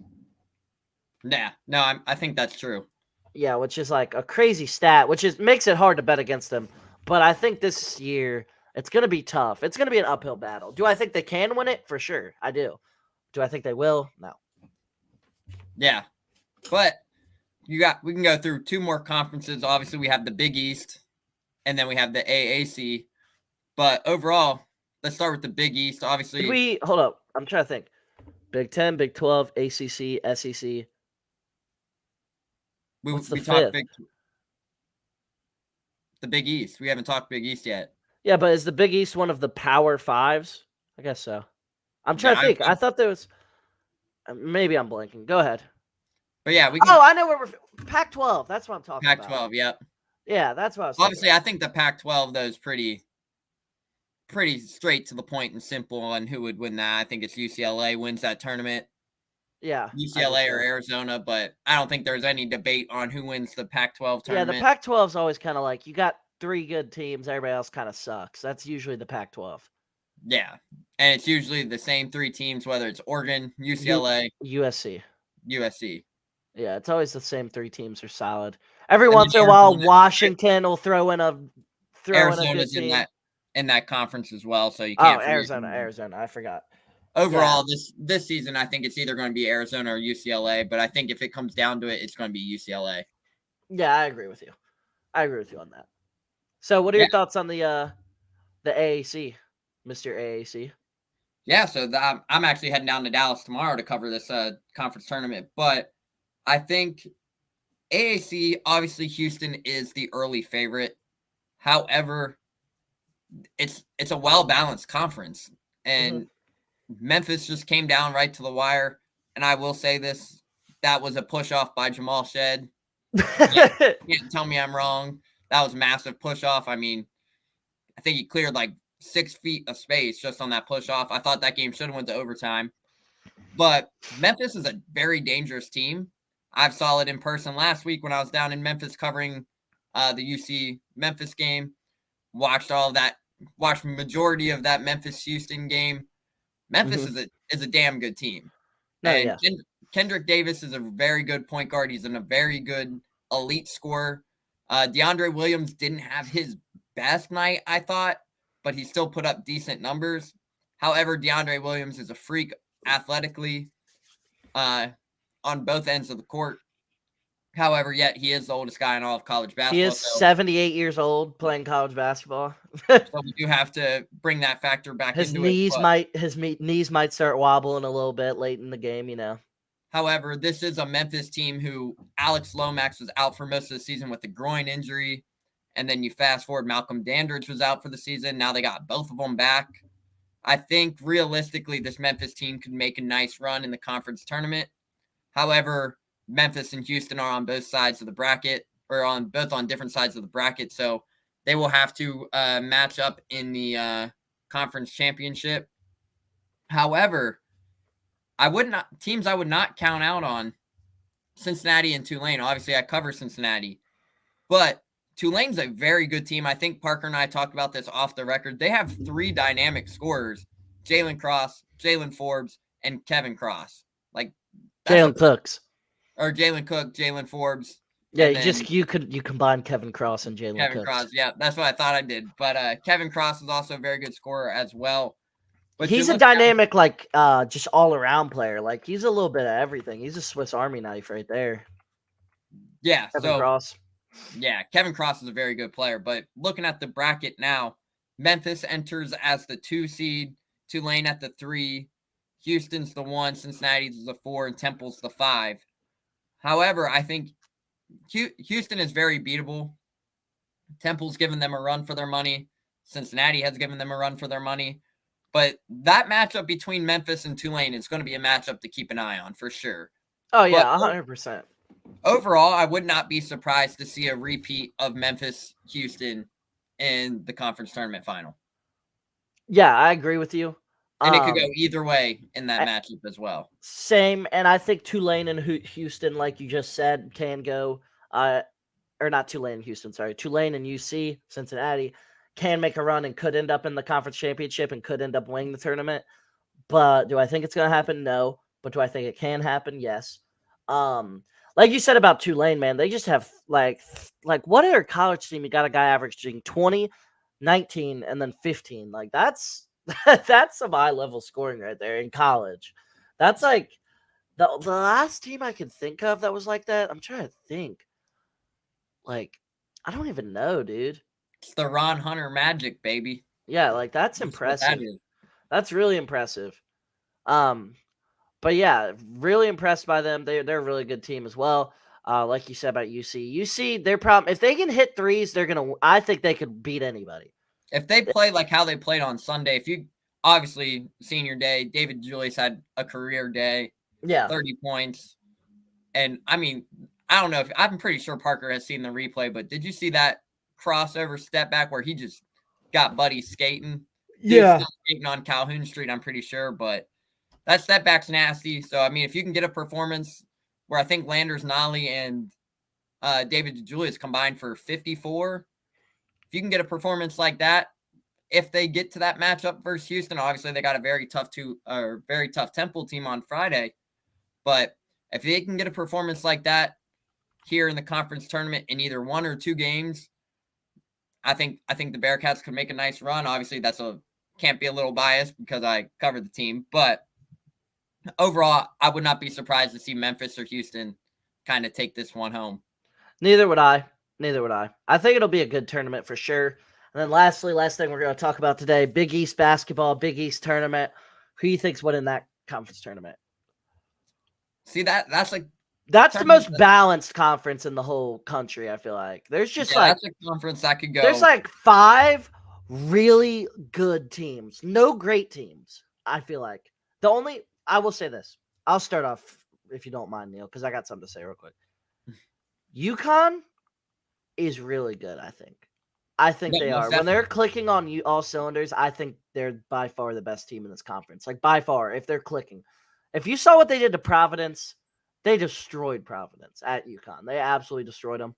S3: Yeah, no, I think that's true.
S2: Yeah, which is like a crazy stat, makes it hard to bet against them. But I think this year it's going to be tough. It's going to be an uphill battle. Do I think they can win it? For sure, I do. Do I think they will? No.
S3: Yeah, but we can go through two more conferences. Obviously, we have the Big East, and then we have the AAC. But overall, let's start with the Big East. Obviously,
S2: hold up. I'm trying to think. Big 10, Big 12, ACC, SEC. What's the fifth?
S3: The Big East. We haven't talked Big East yet.
S2: Yeah, but is the Big East one of the Power Fives? I guess so. I'm trying to think. I thought there was. Maybe I'm blanking. Go ahead.
S3: But yeah,
S2: I know where we're. Pac-12. That's what I'm talking about.
S3: Pac-12. Yep.
S2: Yeah, that's what I was.
S3: Obviously, I think the Pac-12 though is pretty straight to the point and simple on who would win that. I think it's UCLA wins that tournament.
S2: Yeah.
S3: UCLA or Arizona, but I don't think there's any debate on who wins the Pac-12 tournament.
S2: Yeah, the Pac-12 is always kind of like you got 3 good teams, everybody else kind of sucks. That's usually the Pac-12.
S3: Yeah, and it's usually the same 3 teams, whether it's Oregon, UCLA,
S2: USC. Yeah, it's always the same 3 teams are solid. Every once in a while, Washington will throw in a good team.
S3: In that conference as well, so you can't.
S2: Arizona. I forgot.
S3: Overall, this season, I think it's either going to be Arizona or UCLA, but I think if it comes down to it, it's going to be UCLA.
S2: Yeah, I agree with you. on that. So, what are your thoughts on the AAC, Mr. AAC?
S3: Yeah, so I'm actually heading down to Dallas tomorrow to cover this conference tournament, but I think AAC, obviously Houston is the early favorite. However, it's a well-balanced conference. and Memphis just came down right to the wire. And I will say this, that was a push off by Jamal Shed. Can't tell me I'm wrong. That was a massive push off. I mean, I think he cleared like 6 feet of space just on that push off. I thought that game should have went to overtime. But Memphis is a very dangerous team. I saw it in person last week when I was down in Memphis covering the UC Memphis game. Watched all of that. Watched majority of that Memphis Houston game. Memphis is a damn good team. And Kendrick Davis is a very good point guard. He's in a very good elite scorer. DeAndre Williams didn't have his best night, I thought, but he still put up decent numbers. However, DeAndre Williams is a freak athletically on both ends of the court. However, yet he is the oldest guy in all of college basketball.
S2: He is 78 years old playing college basketball.
S3: So we do have to bring that factor back
S2: his
S3: into
S2: knees
S3: it.
S2: His knees might start wobbling a little bit late in the game, you know.
S3: However, this is a Memphis team who Alex Lomax was out for most of the season with a groin injury. And then you fast forward, Malcolm Dandridge was out for the season. Now they got both of them back. I think realistically, this Memphis team could make a nice run in the conference tournament. However, Memphis and Houston are on both sides of the bracket, or both on different sides of the bracket. So they will have to match up in the conference championship. However, I would not count out on Cincinnati and Tulane. Obviously, I cover Cincinnati, but Tulane's a very good team. I think Parker and I talked about this off the record. They have 3 dynamic scorers: Jalen Cross, Jalen Forbes, and Kevin Cross. Like
S2: Jalen Cooks.
S3: Or Jalen Cook, Jalen Forbes.
S2: Yeah, you combine Kevin Cross and Jalen Cooks.
S3: Kevin Cross, yeah, that's what I thought I did. But Kevin Cross is also a very good scorer as well. But
S2: he's a dynamic, just all around player. Like he's a little bit of everything. He's a Swiss Army knife right there.
S3: Yeah,
S2: Kevin Cross.
S3: Yeah, Kevin Cross is a very good player. But looking at the bracket now, Memphis enters as the 2 seed, Tulane at the 3, Houston's the 1, Cincinnati's the 4, and Temple's the 5. However, I think Houston is very beatable. Temple's given them a run for their money. Cincinnati has given them a run for their money. But that matchup between Memphis and Tulane is going to be a matchup to keep an eye on for sure.
S2: Oh, yeah, 100%.
S3: Overall, I would not be surprised to see a repeat of Memphis-Houston in the conference tournament final.
S2: Yeah, I agree with you.
S3: And it could go either way in that matchup as well.
S2: Same, and I think Tulane and Houston, like you just said, can go, or not Tulane and Houston, sorry, Tulane and UC, Cincinnati, can make a run and could end up in the conference championship and could end up winning the tournament. But do I think it's going to happen? No. But do I think it can happen? Yes. Like you said about Tulane, man, they just have, like what other college team? You got a guy averaging 20, 19, and then 15. Like, that's some high-level scoring right there in college. That's like the last team I can think of that was like that. I'm trying to think. Like, I don't even know, dude.
S3: It's the Ron Hunter Magic, baby.
S2: Yeah, like that's impressive. That's really impressive. But yeah, really impressed by them. They're a really good team as well. Like you said about UC. UC, their problem, if they can hit threes, I think they could beat anybody.
S3: If they play like how they played on Sunday, obviously senior day, David Julius had a career day.
S2: Yeah.
S3: 30 points. And I mean, I don't know I'm pretty sure Parker has seen the replay, but did you see that crossover step back where he just got Buddy skating?
S2: Yeah.
S3: Still skating on Calhoun Street, I'm pretty sure, but that step back's nasty. So, I mean, if you can get a performance where I think Landers Nolly and David Julius combined for 54, if you can get a performance like that, if they get to that matchup versus Houston, obviously they got a very tough Temple team on Friday. But if they can get a performance like that here in the conference tournament in either 1 or 2 games, I think the Bearcats could make a nice run. Obviously, can't be a little biased because I covered the team, but overall, I would not be surprised to see Memphis or Houston kind of take this one home.
S2: Neither would I. I think it'll be a good tournament for sure. And then last thing we're going to talk about today, Big East basketball, Big East tournament. Who do you think's winning that conference tournament?
S3: See, that's
S2: the most balanced conference in the whole country, I feel like. There's just
S3: that's a conference that could go.
S2: There's like 5 really good teams. No great teams, I feel like. I will say this. I'll start off, if you don't mind, Neil, because I got something to say real quick. UConn is really good, I think. I think
S3: Yeah,
S2: they
S3: most
S2: are. When they're
S3: definitely.
S2: clicking on all cylinders, I think they're by far the best team in this conference. Like, by far, if they're clicking. If you saw what they did to Providence, they destroyed Providence at UConn. They absolutely destroyed them.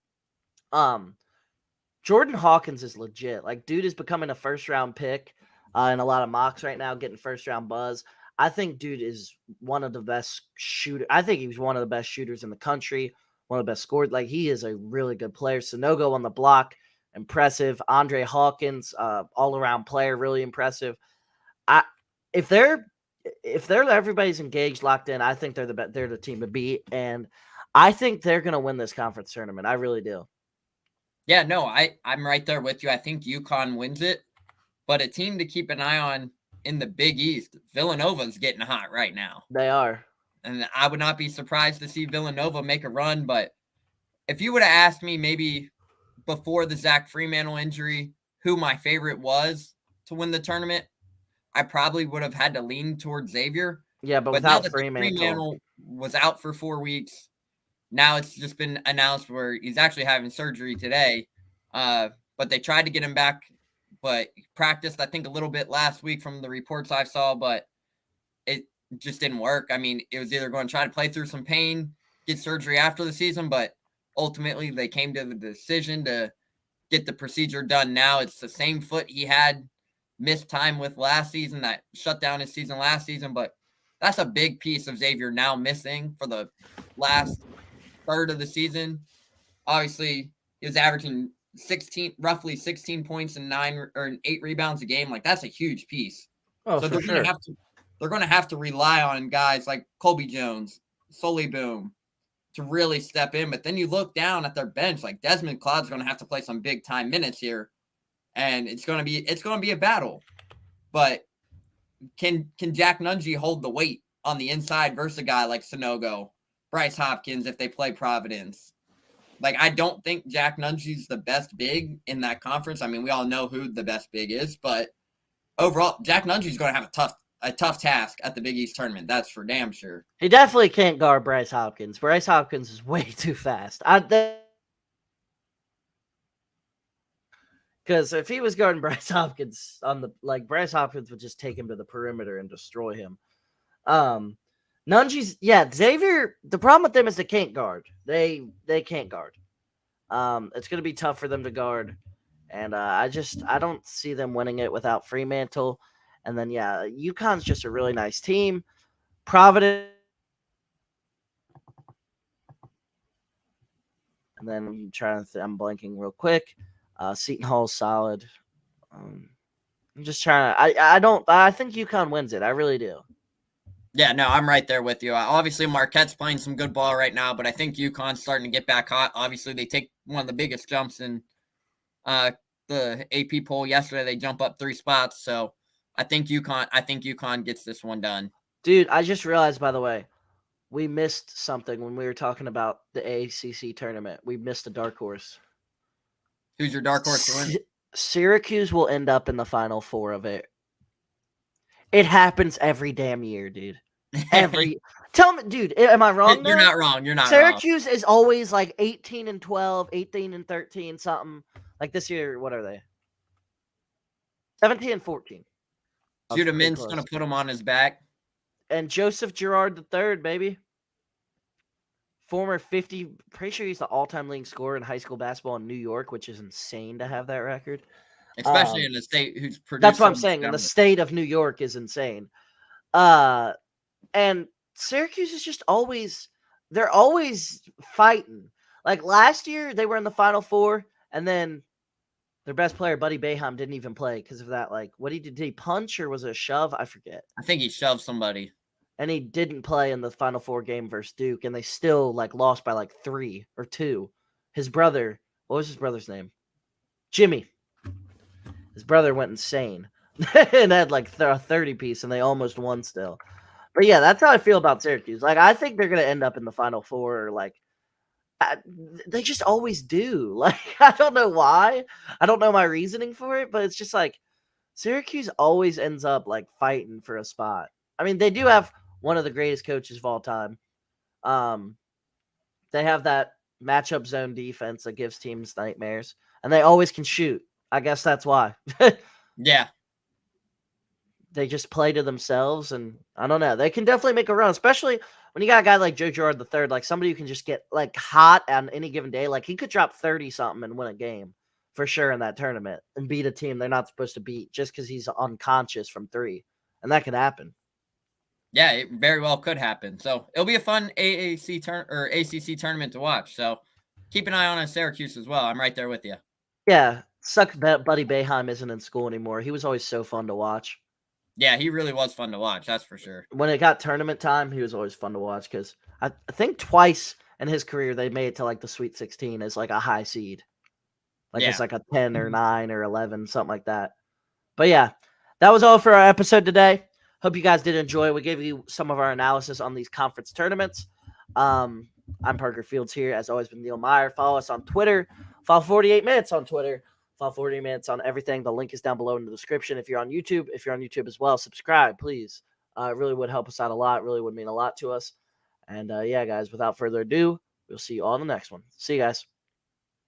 S2: Jordan Hawkins is legit. Like, dude is becoming a first-round pick in a lot of mocks right now, getting first-round buzz. I think dude is one of the best shooter. I think he was one of the best shooters in the country, one of the best scored. Like, he is a really good player. Sonogo on the block, impressive. Andre Hawkins, all-around player, really impressive. I if they're everybody's engaged, locked in, I think they're the team to beat, and I think they're gonna win this conference tournament. I really do.
S3: Yeah, no, I'm right there with you. I think UConn wins it, but a team to keep an eye on in the Big East, Villanova's getting hot right now.
S2: They are.
S3: And I would not be surprised to see Villanova make a run. But if you would have asked me maybe before the Zach Freemantle injury who my favorite was to win the tournament, I probably would have had to lean towards Xavier.
S2: Yeah, but
S3: But now
S2: without
S3: that the Freemantle was out for 4 weeks, now it's just been announced where he's actually having surgery today. But they tried to get him back, but he practiced, I think, a little bit last week from the reports I saw, but it just didn't work. I mean, it was either going to try to play through some pain, get surgery after the season, but ultimately they came to the decision to get the procedure done now. It's the same foot he had missed time with last season that shut down his season last season, but that's a big piece of Xavier now missing for the last third of the season. Obviously, he was averaging roughly 16 points and 8 rebounds a game. Like, that's a huge piece.
S2: Oh,
S3: so
S2: for sure.
S3: They're going to have to rely on guys like Colby Jones, Sully Boom to really step in. But then you look down at their bench, like Desmond Cloud's going to have to play some big time minutes here, and it's going to be a battle. But can Jack Nungy hold the weight on the inside versus a guy like Sonogo, Bryce Hopkins if they play Providence? Like, I don't think Jack Nungy's the best big in that conference. I mean, we all know who the best big is, but overall, Jack Nungy's going to have a tough task at the Big East tournament. That's for damn sure.
S2: He definitely can't guard Bryce Hopkins. Bryce Hopkins is way too fast. Because if he was guarding Bryce Hopkins Bryce Hopkins would just take him to the perimeter and destroy him. Xavier, the problem with them is they can't guard. They can't guard. It's going to be tough for them to guard. And I don't see them winning it without Freemantle. And then, UConn's just a really nice team. Providence. And then I'm blanking real quick. Seton Hall's solid. I'm just trying to. I think UConn wins it. I really do.
S3: Yeah, no, I'm right there with you. Obviously, Marquette's playing some good ball right now, but I think UConn's starting to get back hot. Obviously, they take one of the biggest jumps in the AP poll yesterday. They jump up 3 spots, so I think UConn gets this one done.
S2: Dude, I just realized, by the way, we missed something when we were talking about the ACC tournament. We missed a dark horse.
S3: Who's your dark horse to win?
S2: Syracuse will end up in the Final Four of it. It happens every damn year, dude. Tell me, dude, am I wrong?
S3: You're not wrong.
S2: Syracuse is always like 18-12, 18-13, something. Like this year, what are they? 17-14.
S3: Judah Mint's going to put him on his back.
S2: And Joseph Girard III, baby. Former 50, pretty sure he's the all-time leading scorer in high school basketball in New York, which is insane to have that record.
S3: Especially in a state who's produced.
S2: That's what I'm saying. And the state of New York is insane. And Syracuse is just they're always fighting. Like last year, they were in the Final Four, and then their best player, Buddy Boeheim, didn't even play because of that. Like, what did he punch or was it a shove? I forget.
S3: I think he shoved somebody.
S2: And he didn't play in the Final Four game versus Duke, and they still lost by 3 or 2. His brother, what was his brother's name? Jimmy. His brother went insane and had a 30 piece, and they almost won still. But yeah, that's how I feel about Syracuse. I think they're gonna end up in the Final Four. They just always do. Like, I don't know why. I don't know my reasoning for it, but it's just like Syracuse always ends up like fighting for a spot. I mean, they do have one of the greatest coaches of all time. They have that matchup zone defense that gives teams nightmares, and they always can shoot. I guess that's why.
S3: Yeah.
S2: They just play to themselves, and I don't know. They can definitely make a run, especially when you got a guy like Joe Girard III, like somebody who can just get like hot on any given day. Like he could drop 30 something and win a game for sure in that tournament and beat a team they're not supposed to beat just because he's unconscious from three, and that could happen.
S3: Yeah, it very well could happen. So it'll be a fun ACC tournament to watch. So keep an eye on Syracuse as well. I'm right there with you.
S2: Yeah, sucks that Buddy Boeheim isn't in school anymore. He was always so fun to watch.
S3: Yeah, he really was fun to watch. That's for sure.
S2: When it got tournament time, he was always fun to watch because I think twice in his career they made it to like the Sweet 16 as like a high seed. Like it's like a 10 or 9 or 11, something like that. But yeah, that was all for our episode today. Hope you guys did enjoy. We gave you some of our analysis on these conference tournaments. I'm Parker Fields here. As always, been Neil Meyer. Follow us on Twitter. Follow 48 Minutes on Twitter. Follow 48 Minutes on everything. The link is down below in the description. If you're on YouTube as well, subscribe, please. It really would help us out a lot. It really would mean a lot to us. And yeah, guys, without further ado, we'll see you all in the next one. See you guys.